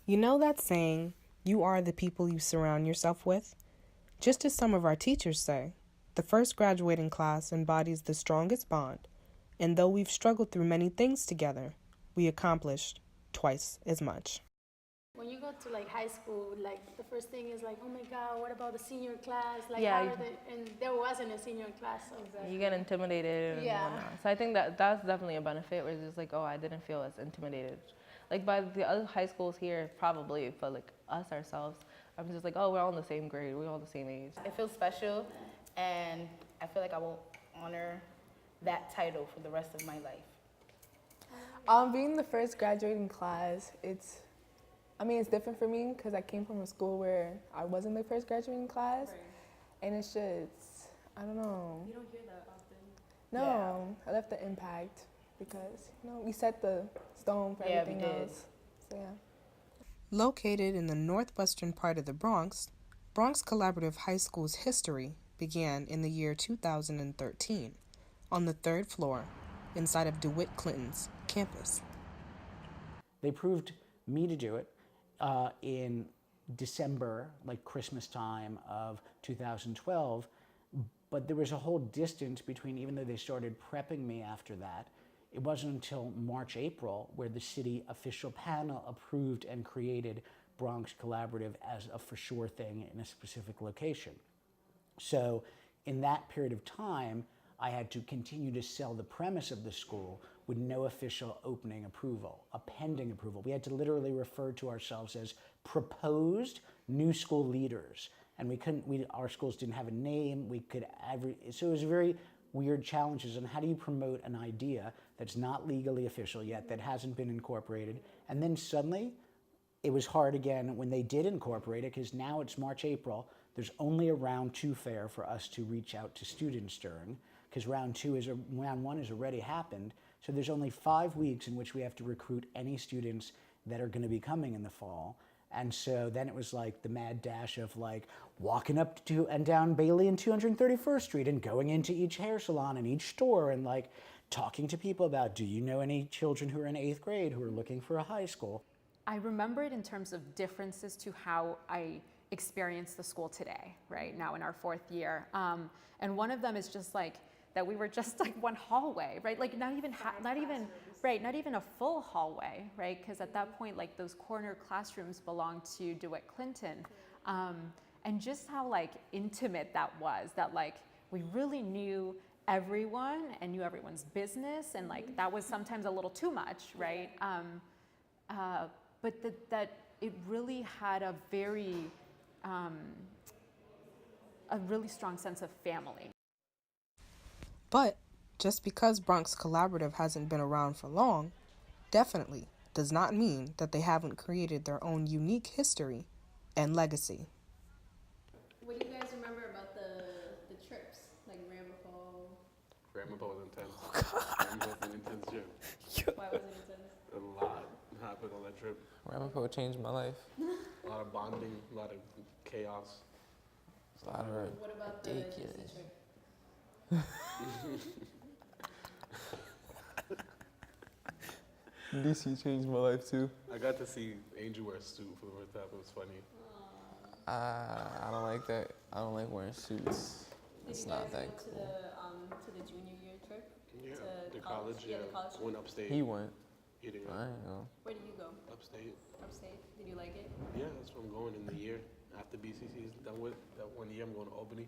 You know that saying, you are the people you surround yourself with? Just as some of our teachers say, the first graduating class embodies the strongest bond, and though we've struggled through many things together, we accomplished twice as much. When you go to like high school, like the first thing is like, oh my God, what about the senior class? Like, Yeah, how are they? And there wasn't a senior class. So you get intimidated and whatnot. So I think that's definitely a benefit, where it's just like, oh, I didn't feel as intimidated. Like by the other high schools here, probably, but like us ourselves, I'm just like, oh, we're all in the same grade, we're all the same age. It feels special, and I feel like I will honor that title for the rest of my life. Being the first graduating class, it's different for me because I came from a school where I wasn't the first graduating class, and it's just, I don't know. you don't hear that often. No, I left the impact because, we set the stone for everything else. So, yeah. Located in the northwestern part of the Bronx, Bronx Collaborative High School's history began in the year 2013 on the third floor inside of DeWitt Clinton's campus. They proved me to do it in December, like Christmas time of 2012, but there was a whole distance between, even though they started prepping me after that, it wasn't until March, April, where the city official panel approved and created Bronx Collaborative as a for sure thing in a specific location. So in that period of time, I had to continue to sell the premise of the school with no official opening approval, a pending approval. We had to literally refer to ourselves as proposed new school leaders. And our schools didn't have a name. So it was very weird challenges on how do you promote an idea that's not legally official yet, that hasn't been incorporated. And then suddenly, it was hard again when they did incorporate it, because now it's March, April. There's only a round 2 fair for us to reach out to students during, because round 1 has already happened. So there's only 5 weeks in which we have to recruit any students that are going to be coming in the fall. And so then it was like the mad dash of like walking up to and down Bailey and 231st Street and going into each hair salon and each store and like talking to people about, do you know any children who are in 8th grade who are looking for a high school? I remember it in terms of differences to how I experience the school today, right now in our 4th year. And one of them is just like that we were just like one hallway, right? Like not even a full hallway, right? Because at that point, like those corner classrooms belonged to DeWitt Clinton. And just how like intimate that was, that like we really knew everyone and knew everyone's business, and like that was sometimes a little too much, right? But that it really had a really strong sense of family. But just because Bronx Collaborative hasn't been around for long, definitely does not mean that they haven't created their own unique history and legacy. What do you guys remember about the trips, like Ramapo? Ramapo was intense. Ramapo was an intense trip. Why was it intense? A lot happened on that trip. Ramapo changed my life. A lot of bonding, a lot of chaos. A lot of What about the DC trip? DC changed my life too. I got to see Angel wear a suit for the first time. It was funny. I don't like that. I don't like wearing suits. It's not that cool. To the junior year trip? Yeah, To the college, yeah, the college trip? went upstate. He went. He didn't I go. ain't know. Where did you go? Upstate. Upstate? Did you like it? Yeah, that's where I'm going in the year. After BCC is done with, that 1 year, I'm going to Albany.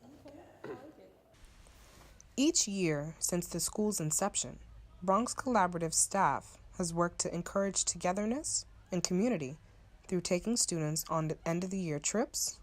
Okay, I like it. Each year since the school's inception, Bronx Collaborative staff has worked to encourage togetherness and community through taking students on the end-of-the-year trips,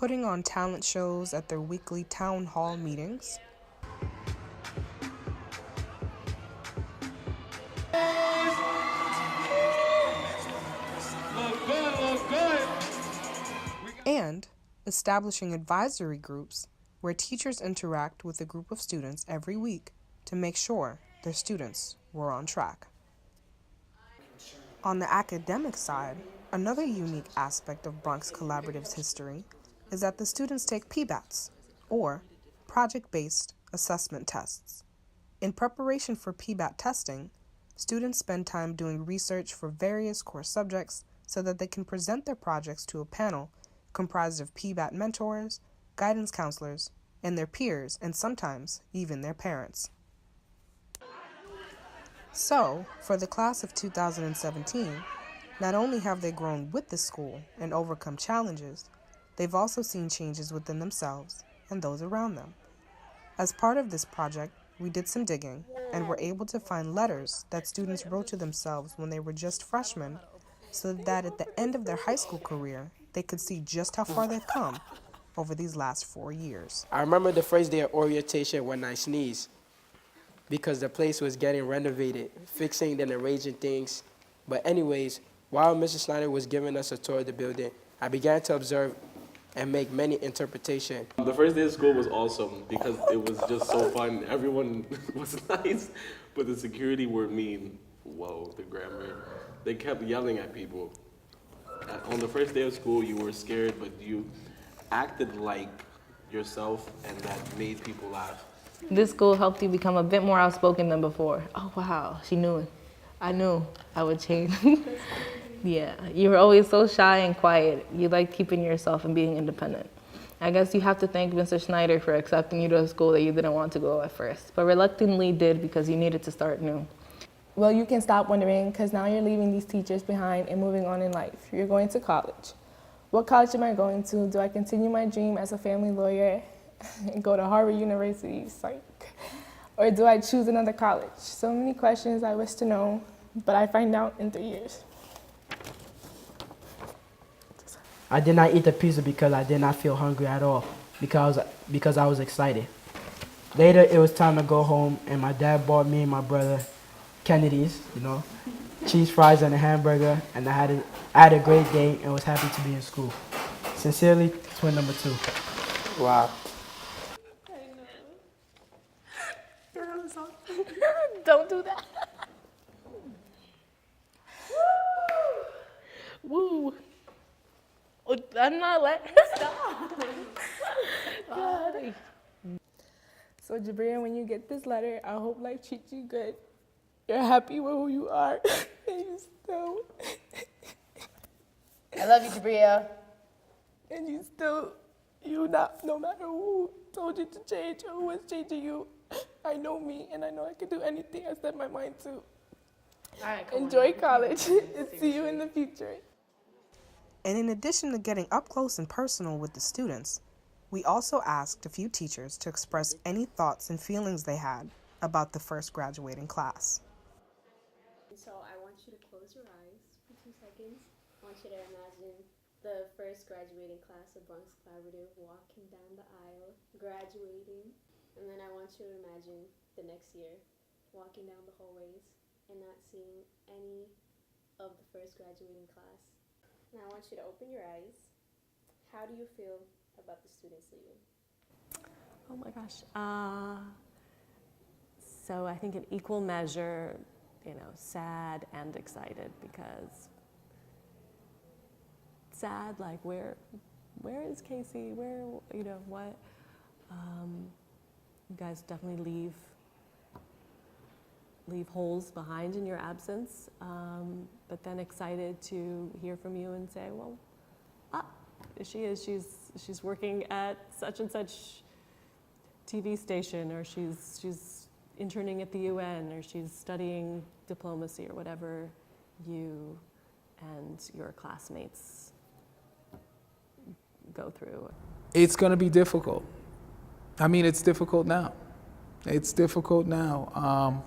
putting on talent shows at their weekly town hall meetings, and establishing advisory groups where teachers interact with a group of students every week to make sure their students were on track. On the academic side, another unique aspect of Bronx Collaborative's history is that the students take PBATs, or project-based assessment tests. In preparation for PBAT testing, students spend time doing research for various core subjects so that they can present their projects to a panel comprised of PBAT mentors, guidance counselors, and their peers, and sometimes even their parents. So, for the class of 2017, not only have they grown with the school and overcome challenges, they've also seen changes within themselves and those around them. As part of this project, we did some digging and were able to find letters that students wrote to themselves when they were just freshmen, so that at the end of their high school career, they could see just how far they've come over these last 4 years. I remember the first day of orientation when I sneezed because the place was getting renovated, fixing and arranging things. But anyways, while Mr. Snyder was giving us a tour of the building, I began to observe and make many interpretations. The first day of school was awesome because it was just so fun. Everyone was nice, but the security were mean. Whoa, the grammar. They kept yelling at people. On the first day of school, you were scared, but you acted like yourself, and that made people laugh. This school helped you become a bit more outspoken than before. Oh, wow, she knew it. I knew I would change. Yeah, you were always so shy and quiet. You liked keeping yourself and being independent. I guess you have to thank Mr. Schneider for accepting you to a school that you didn't want to go at first, but reluctantly did because you needed to start new. Well, you can stop wondering because now you're leaving these teachers behind and moving on in life. You're going to college. What college am I going to? Do I continue my dream as a family lawyer and go to Harvard University, psych? Or do I choose another college? So many questions I wish to know, but I find out in 3 years. I did not eat the pizza because I did not feel hungry at all, because I was excited. Later, it was time to go home, and my dad bought me and my brother Kennedy's, cheese fries and a hamburger, and I had a great day and was happy to be in school. Sincerely, twin number 2. Wow. Don't do that. Woo. Oh, I'm not letting her stop. God. So Jabria, when you get this letter, I hope life treats you good. You're happy with who you are, and you still, I love you, Jabria. and you still, no matter who told you to change or who is changing you, I know me, and I know I can do anything I set my mind to. Enjoy college, and see you in the future. And in addition to getting up close and personal with the students, we also asked a few teachers to express any thoughts and feelings they had about the first graduating class. So I want you to close your eyes for 2 seconds. I want you to imagine the first graduating class of Bronx Collaborative walking down the aisle, graduating. And then I want you to imagine the next year walking down the hallways and not seeing any of the first graduating class. Now I want you to open your eyes. How do you feel about the students leaving? Oh my gosh. So I think in equal measure, sad and excited, because sad, like where is Casey? Where, what? You guys definitely leave holes behind in your absence, but then excited to hear from you and say, well, she's working at such and such TV station, or she's interning at the UN, or she's studying diplomacy, or whatever you and your classmates go through. It's going to be difficult. I mean, it's difficult now. It's difficult now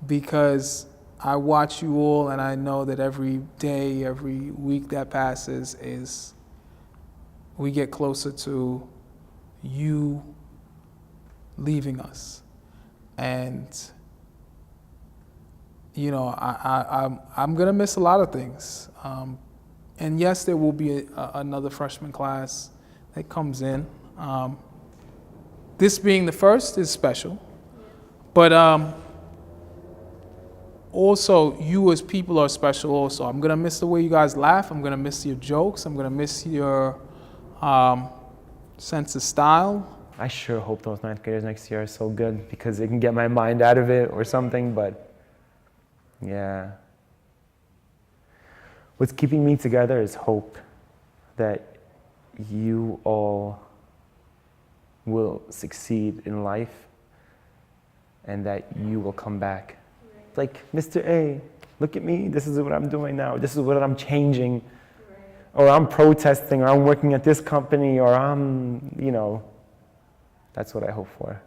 because I watch you all, and I know that every day, every week that passes is we get closer to you leaving us. And, you know, I'm going to miss a lot of things. And yes, there will be another freshman class that comes in. This being the first is special. But also, you as people are special also. I'm going to miss the way you guys laugh. I'm going to miss your jokes. I'm going to miss your sense of style. I sure hope those ninth graders next year are so good because it can get my mind out of it or something, but yeah. What's keeping me together is hope that you all will succeed in life and that you will come back. Like, Mr. A, look at me, this is what I'm doing now, this is what I'm changing, or I'm protesting, or I'm working at this company, or I'm, you know, that's what I hope for.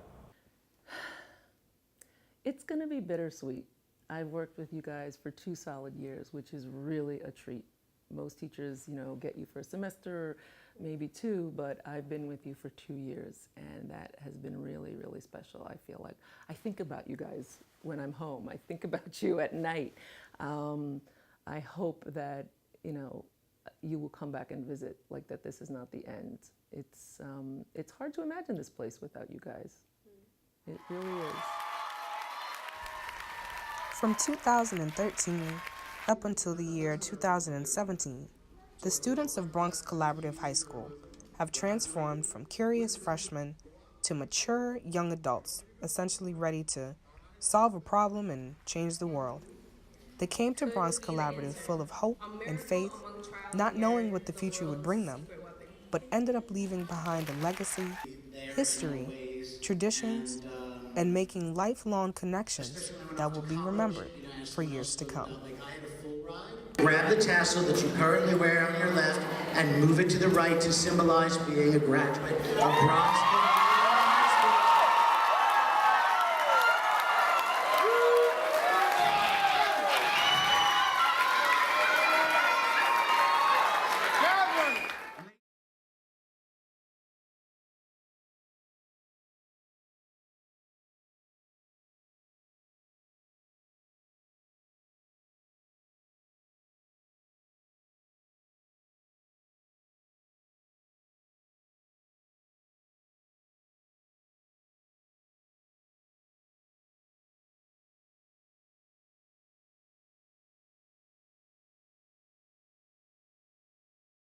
It's going to be bittersweet. I've worked with you guys for 2 solid years, which is really a treat. Most teachers, you know, get you for a semester, maybe 2, but I've been with you for 2 years, and that has been really, really special. I feel like I think about you guys when I'm home. I think about you at night. I hope that, you know, you will come back and visit, like that this is not the end. It's hard to imagine this place without you guys. It really is. From 2013 up until the year 2017, the students of Bronx Collaborative High School have transformed from curious freshmen to mature young adults, essentially ready to solve a problem and change the world. They came to Bronx Collaborative full of hope and faith, not knowing what the future would bring them, but ended up leaving behind a legacy, history, traditions, and making lifelong connections that will be remembered for years to come. Grab the tassel that you currently wear on your left and move it to the right to symbolize being a graduate of Bronx.